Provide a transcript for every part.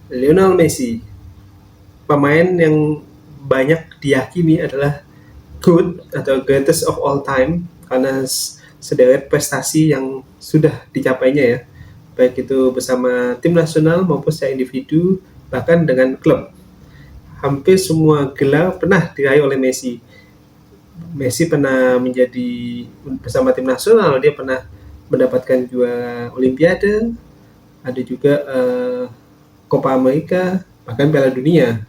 Lionel Messi, pemain yang banyak diyakini adalah GOAT atau greatest of all time karena sederet prestasi yang sudah dicapainya ya, baik itu bersama tim nasional maupun secara individu, bahkan dengan klub. Hampir semua gelar pernah diraih oleh Messi. Messi pernah menjadi bersama tim nasional, dia pernah mendapatkan juara Olimpiade, ada juga Copa America, bahkan Piala Dunia.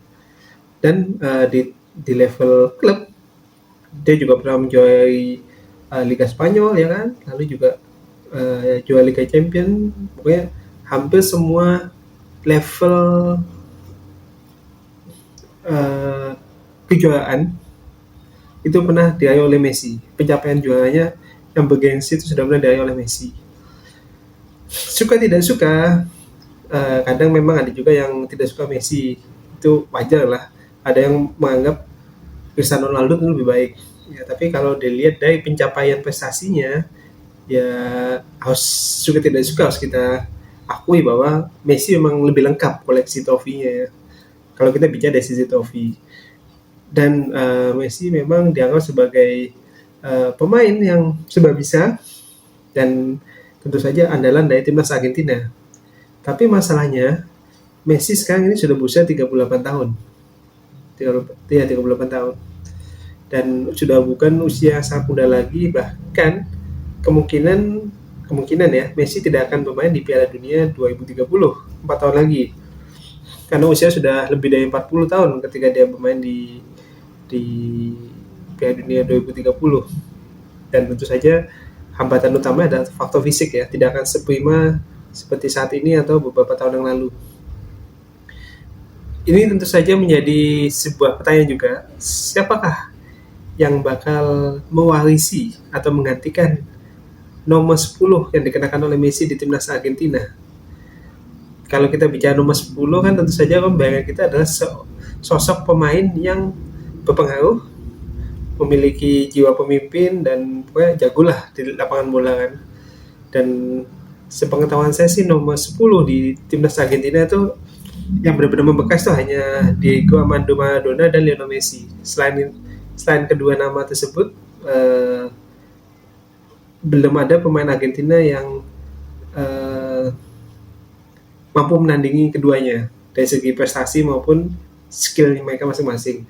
Dan di level klub dia juga pernah menjuarai Liga Spanyol ya kan, lalu juga juara Liga Champion, pokoknya hampir semua level uh, kejuaraan itu pernah diraih oleh Messi. Pencapaian juaranya yang bergengsi itu sudah pernah diraih oleh Messi. Suka tidak suka, kadang memang ada juga yang tidak suka Messi, itu wajar lah. Ada yang menganggap Cristiano Ronaldo itu lebih baik. Ya, tapi kalau dilihat dari pencapaian prestasinya, ya harus suka tidak suka harus kita akui bahwa Messi memang lebih lengkap koleksi trofinya ya. Kalau kita bicara dari sisi trofi, dan Messi memang dianggap sebagai pemain yang serba bisa dan tentu saja andalan dari timnas Argentina. Tapi masalahnya Messi sekarang ini sudah berusia 38 tahun. 38 tahun. Dan sudah bukan usia sangat muda lagi, bahkan kemungkinan kemungkinan ya Messi tidak akan bermain di Piala Dunia 2030, 4 tahun lagi. Karena usia sudah lebih dari 40 tahun ketika dia bermain di Piala Dunia 2030. Dan tentu saja hambatan utama adalah faktor fisik ya, tidak akan seprima seperti saat ini atau beberapa tahun yang lalu. Ini tentu saja menjadi sebuah pertanyaan juga, siapakah yang bakal mewarisi atau menggantikan nomor 10 yang dikenakan oleh Messi di timnas Argentina. Kalau kita bicara nomor 10 kan tentu saja bayangan kita adalah sosok pemain yang berpengaruh, memiliki jiwa pemimpin dan pokoknya jagolah di lapangan bola kan. Dan sepengetahuan saya sih nomor 10 di timnas Argentina itu yang benar-benar membekas tuh hanya Diego Armando Maradona dan Lionel Messi. Selain kedua nama tersebut, belum ada pemain Argentina yang mampu menandingi keduanya dari segi prestasi maupun skill mereka masing-masing.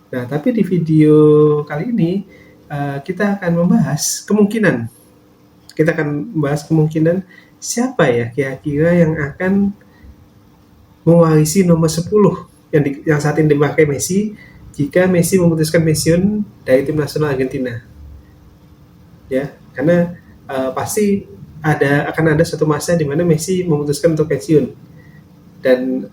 Nah, tapi di video kali ini kita akan membahas kemungkinan siapa ya kira-kira yang akan mewarisi nomor 10 yang saat ini dipakai Messi jika Messi memutuskan pensiun dari tim nasional Argentina. Ya, karena pasti akan ada suatu masa di mana Messi memutuskan untuk pensiun. Dan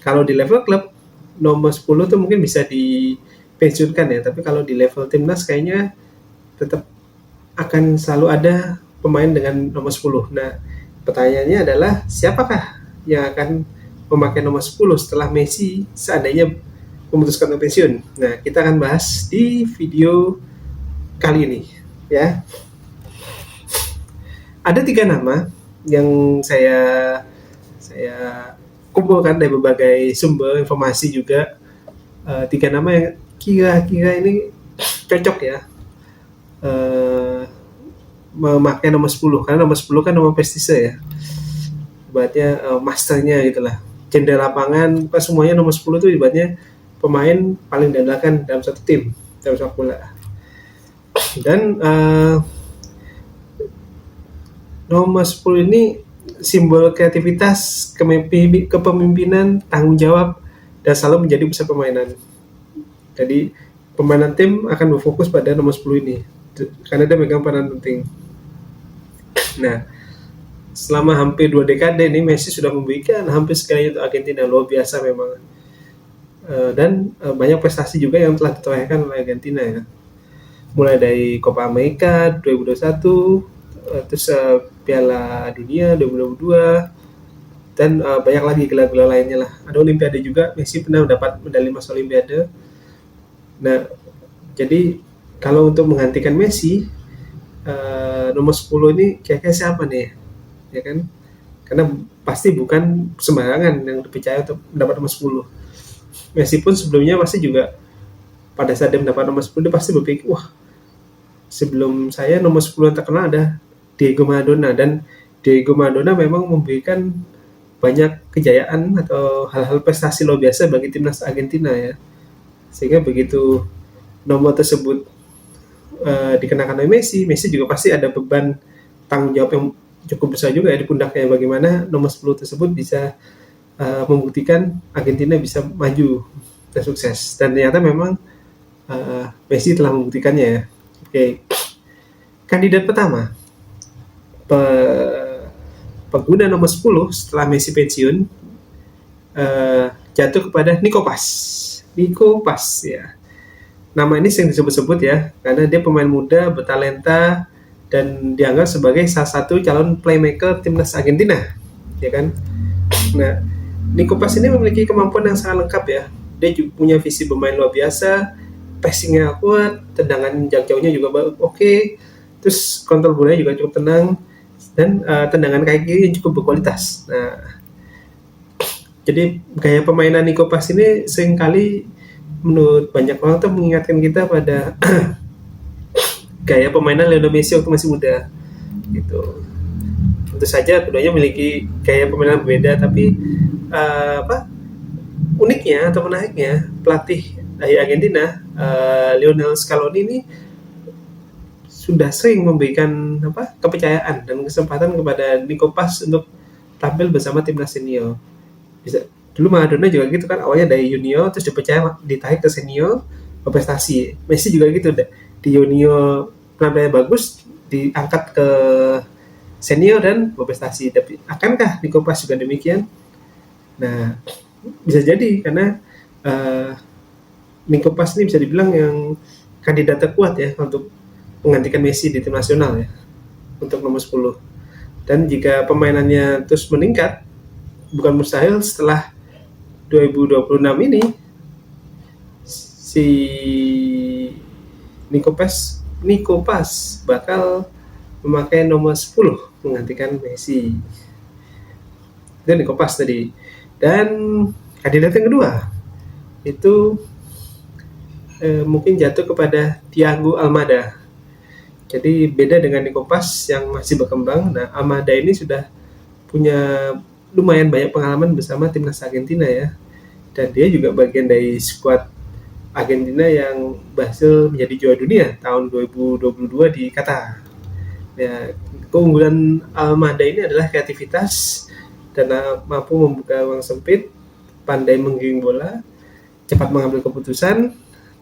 kalau di level klub nomor 10 tuh mungkin bisa dipensiunkan ya, tapi kalau di level timnas kayaknya tetap akan selalu ada pemain dengan nomor 10. Nah, pertanyaannya adalah siapakah yang akan memakai nomor 10 setelah Messi seandainya memutuskan untuk pensiun. Nah, kita akan bahas di video kali ini ya. Ada 3 nama yang saya kumpulkan dari berbagai sumber informasi juga. 3 nama yang kira-kira ini cocok ya memakai nomor 10, karena nomor 10 kan nomor prestise ya, ibaratnya masternya gitulah, jendela lapangan pas semuanya nomor 10 itu ibaratnya pemain paling diandalkan dalam satu tim dalam sepak bola. Dan nomor 10 ini simbol kreativitas, kepemimpinan, tanggung jawab, dan selalu menjadi pusat permainan. Jadi permainan tim akan berfokus pada nomor 10 ini karena dia megang peran penting. Nah, selama hampir 2 dekade ini Messi sudah memberikan hampir segalanya untuk Argentina, luar biasa memang. Dan banyak prestasi juga yang telah ditorehkan oleh Argentina ya. Mulai dari Copa America 2021, terus Piala Dunia 2022, dan banyak lagi gelar-gelar lainnya lah. Ada Olimpiade juga, Messi pernah mendapat medali emas Olimpiade. Nah, jadi kalau untuk menggantikan Messi, nomor 10 ini kira-kira siapa nih? Ya kan? karena pasti bukan sembarangan yang dipercaya untuk mendapat nomor 10. Messi pun sebelumnya pasti juga pada saat dia mendapat nomor 10 dia pasti berpikir, wah, sebelum saya nomor 10 yang terkenal ada Diego Maradona, dan Diego Maradona memang memberikan banyak kejayaan atau hal-hal prestasi luar biasa bagi timnas Argentina ya. Sehingga begitu nomor tersebut dikenakan oleh Messi, Messi juga pasti ada beban tanggung jawab yang cukup besar juga ya di pundaknya, bagaimana nomor 10 tersebut bisa membuktikan Argentina bisa maju dan sukses. Dan ternyata memang Messi telah membuktikannya ya. Oke, kandidat pertama pengguna nomor 10 setelah Messi pensiun jatuh kepada Nico Paz. Nico Paz ya. Nama ini sering disebut-sebut ya, karena dia pemain muda, bertalenta, dan dianggap sebagai salah satu calon playmaker timnas Argentina, ya kan? Nah, Nico Paz ini memiliki kemampuan yang sangat lengkap ya. Dia juga punya visi bermain luar biasa, passingnya kuat, tendangan jarak jauhnya juga oke, terus kontrol bolanya juga cukup tenang, dan tendangan kaki yang cukup berkualitas. Nah, jadi gaya permainan Nico Paz ini seringkali menurut banyak orang tuh mengingatkan kita pada gaya permainan Lionel Messi waktu masih muda gitu. Tentu saja keduanya memiliki gaya permainan berbeda, tapi uniknya atau menariknya pelatih dari Argentina, Lionel Scaloni ini sudah sering memberikan kepercayaan dan kesempatan kepada Nico Paz untuk tampil bersama timnas senior. Bisa dulu Maradona juga gitu kan, awalnya dari junior terus dipercaya ditarik ke senior berprestasi. Messi juga gitu, di junior penampilannya bagus diangkat ke senior dan berprestasi. Tapi akankah Nico Paz juga demikian? Nah, bisa jadi karena Nico Paz ini bisa dibilang yang kandidat terkuat ya untuk menggantikan Messi di tim nasional ya untuk nomor 10. Dan jika permainannya terus meningkat, bukan mustahil setelah 2026 ini si Nico Paz bakal memakai nomor 10 menggantikan Messi. Itu Nico Paz tadi. Dan kandidat yang kedua itu mungkin jatuh kepada Thiago Almada. Jadi beda dengan Nico Paz yang masih berkembang. Nah, Almada ini sudah punya lumayan banyak pengalaman bersama timnas Argentina ya, dan dia juga bagian dari skuad Argentina yang berhasil menjadi juara dunia tahun 2022 di Qatar. Ya, keunggulan Almada ini adalah kreativitas dan mampu membuka ruang sempit, pandai menggiring bola, cepat mengambil keputusan,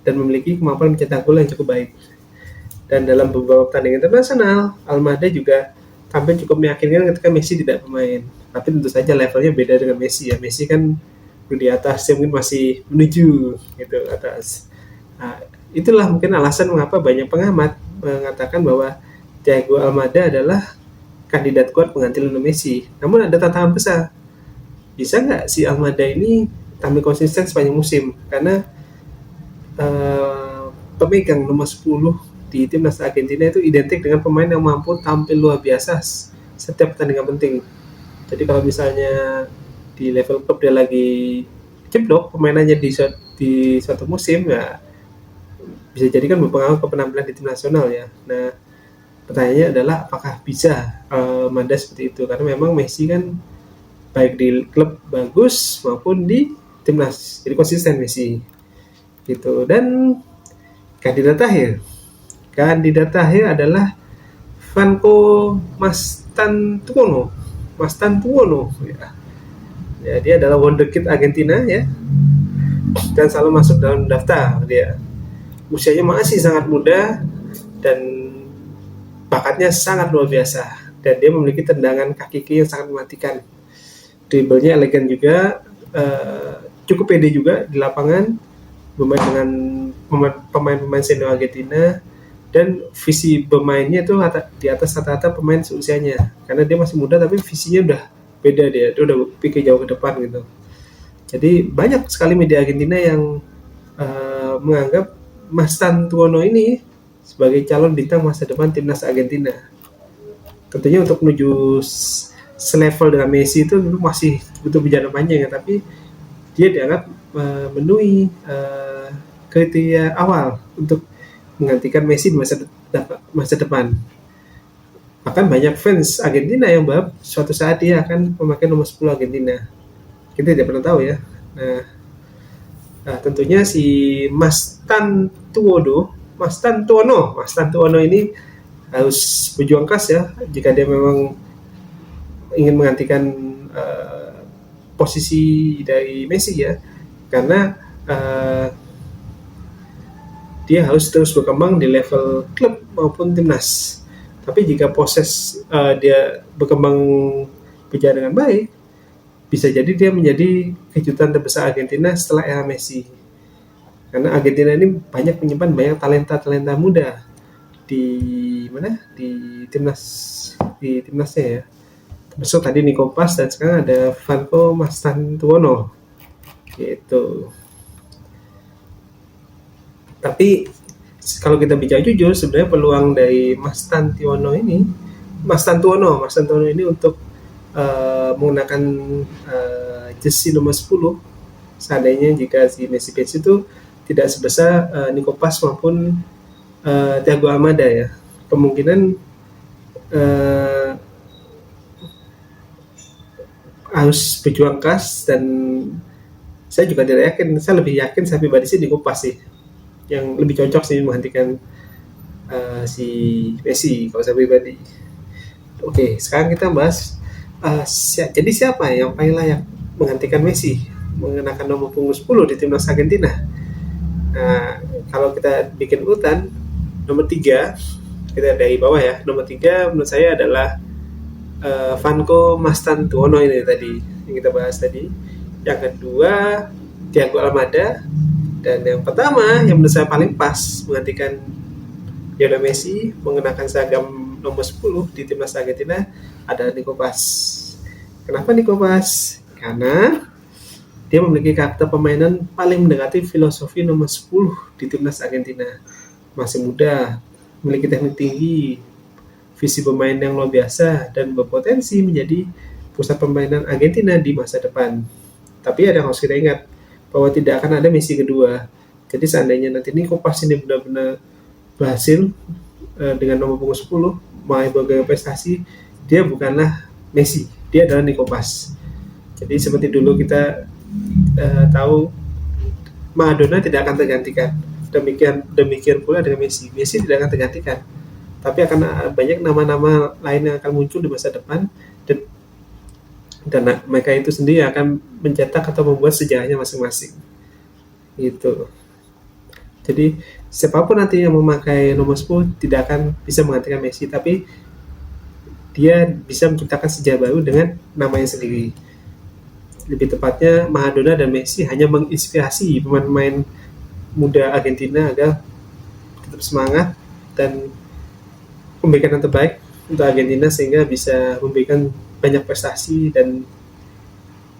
dan memiliki kemampuan mencetak gol yang cukup baik. Dan dalam beberapa pertandingan internasional, Almada juga tampil cukup meyakinkan ketika Messi tidak bermain. Tapi tentu saja levelnya beda dengan Messi ya. Messi kan di atas, mungkin masih menuju gitu atas. Nah, itulah mungkin alasan mengapa banyak pengamat mengatakan bahwa Thiago Almada adalah kandidat kuat pengganti Lionel Messi. Namun ada tantangan besar. Bisa nggak si Almada ini tampil konsisten sepanjang musim? Karena pemegang nomor 10 di timnas Argentina itu identik dengan pemain yang mampu tampil luar biasa setiap pertandingan penting. Jadi kalau misalnya di level klub dia lagi jeblok permainannya di suatu musim, ya bisa jadi kan berpengaruh ke penampilan di tim nasional ya. Nah, pertanyaannya adalah apakah bisa Almada seperti itu, karena memang Messi kan baik di klub bagus maupun di timnas, jadi konsisten Messi gitu. Dan kandidat terakhir adalah Franco Mastantuono ya. Ya, dia adalah wonderkid Argentina ya, dan selalu masuk dalam daftar. Dia usianya masih sangat muda dan bakatnya sangat luar biasa, dan dia memiliki tendangan kaki kiri yang sangat mematikan. Dribblenya elegan juga, cukup pede juga di lapangan, bermain dengan pemain-pemain senior Argentina, dan visi bermainnya itu di atas rata-rata pemain seusianya, karena dia masih muda tapi visinya udah beda, dia udah pikir jauh ke depan gitu. Jadi banyak sekali media Argentina yang menganggap Mastantuono ini sebagai calon bintang masa depan timnas Argentina. Tentunya untuk menuju selevel dengan Messi itu masih butuh perjalanan panjang ya, tapi dia dianggap memenuhi kriteria awal untuk menggantikan Messi di masa depan. Bahkan banyak fans Argentina yang berharap suatu saat dia akan memakai nomor 10 Argentina. Kita tidak pernah tahu ya. Nah, tentunya si Mas Tantuono ini harus berjuang keras ya jika dia memang ingin menggantikan posisi dari Messi ya, karena dia harus terus berkembang di level klub maupun timnas. Tapi jika proses dia berkembang berjalan dengan baik, bisa jadi dia menjadi kejutan terbesar Argentina setelah era Messi. Karena Argentina ini banyak menyimpan banyak talenta muda di timnasnya ya. Termasuk tadi Nico Paz dan sekarang ada Franco Mastantuono gitu. Tapi kalau kita bicara jujur, sebenarnya peluang dari Mas Tantuono ini untuk menggunakan jersey nomor 10 seandainya jika si Messi itu tidak sebesar Nico Paz maupun Thiago Almada ya. Kemungkinan harus berjuang keras, dan saya juga tidak yakin, saya lebih yakin saya pribadi sih Nico Paz sih yang lebih cocok sih menghentikan si Messi kalau saya pribadi. Oke, sekarang kita bahas jadi siapa yang paling layak menggantikan Messi mengenakan nomor punggung 10 di timnas Argentina. Nah, kalau kita bikin urutan, nomor 3 kita dari bawah ya. Nomor 3 menurut saya adalah Franco Mastantuono ini tadi yang kita bahas tadi. Yang kedua Thiago Almada. Dan yang pertama, yang menurut saya paling pas menggantikan Lionel Messi mengenakan seragam nomor 10 di timnas Argentina adalah Nico Paz. Kenapa Nico Paz? Karena dia memiliki karakter permainan paling mendekati filosofi nomor 10 di timnas Argentina. Masih muda, memiliki teknik tinggi, visi bermain yang luar biasa, dan berpotensi menjadi pusat permainan Argentina di masa depan. Tapi ada yang harus kita ingat, bahwa tidak akan ada Messi kedua. Jadi seandainya nanti Nico Paz ini benar-benar berhasil dengan nomor punggung 10 meraih berbagai prestasi, dia bukanlah Messi, dia adalah Nico Paz. Jadi seperti dulu kita tahu Maradona tidak akan tergantikan. Demikian pula dengan Messi. Messi tidak akan tergantikan. Tapi akan banyak nama-nama lain yang akan muncul di masa depan, dan mereka itu sendiri akan mencetak atau membuat sejarahnya masing-masing gitu. Jadi siapapun nanti yang memakai nomor 10 tidak akan bisa menggantikan Messi, tapi dia bisa menciptakan sejarah baru dengan namanya sendiri. Lebih tepatnya Maradona dan Messi hanya menginspirasi pemain-pemain muda Argentina agar tetap semangat dan memberikan yang terbaik untuk Argentina sehingga bisa memberikan banyak prestasi dan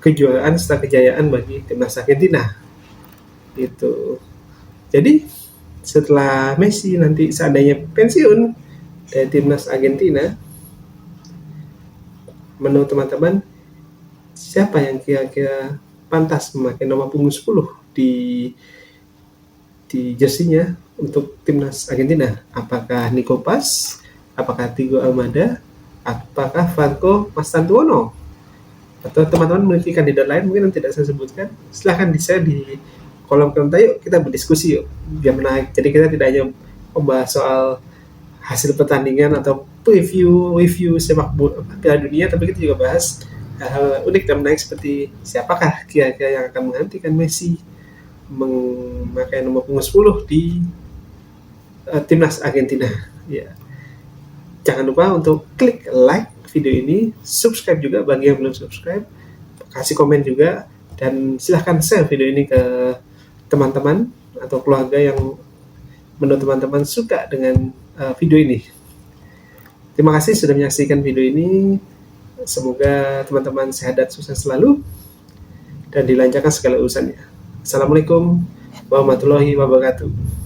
kejuaraan serta kejayaan bagi timnas Argentina gitu. Jadi setelah Messi nanti seandainya pensiun dari timnas Argentina, menurut teman-teman siapa yang kira-kira pantas memakai nomor punggung 10 di jersey-nya untuk timnas Argentina? Apakah Nico Paz? Apakah Thiago Almada? Apakah Franco Mastantuono? Atau teman-teman memiliki kandidat lain mungkin yang tidak saya sebutkan? Silahkan di-share di kolom komentar, yuk kita berdiskusi yuk, biar menarik. Jadi kita tidak hanya membahas soal hasil pertandingan atau review sepak bola Piala Dunia, tapi kita juga bahas hal unik dan menarik seperti siapakah kira-kira yang akan menggantikan Messi memakai nomor punggung 10 di timnas Argentina ya. Jangan lupa untuk klik like video ini, subscribe juga bagi yang belum subscribe, kasih komen juga, dan silahkan share video ini ke teman-teman atau keluarga yang menurut teman-teman suka dengan video ini. Terima kasih sudah menyaksikan video ini. Semoga teman-teman sehat dan sukses selalu dan dilancarkan segala urusannya. Assalamualaikum warahmatullahi wabarakatuh.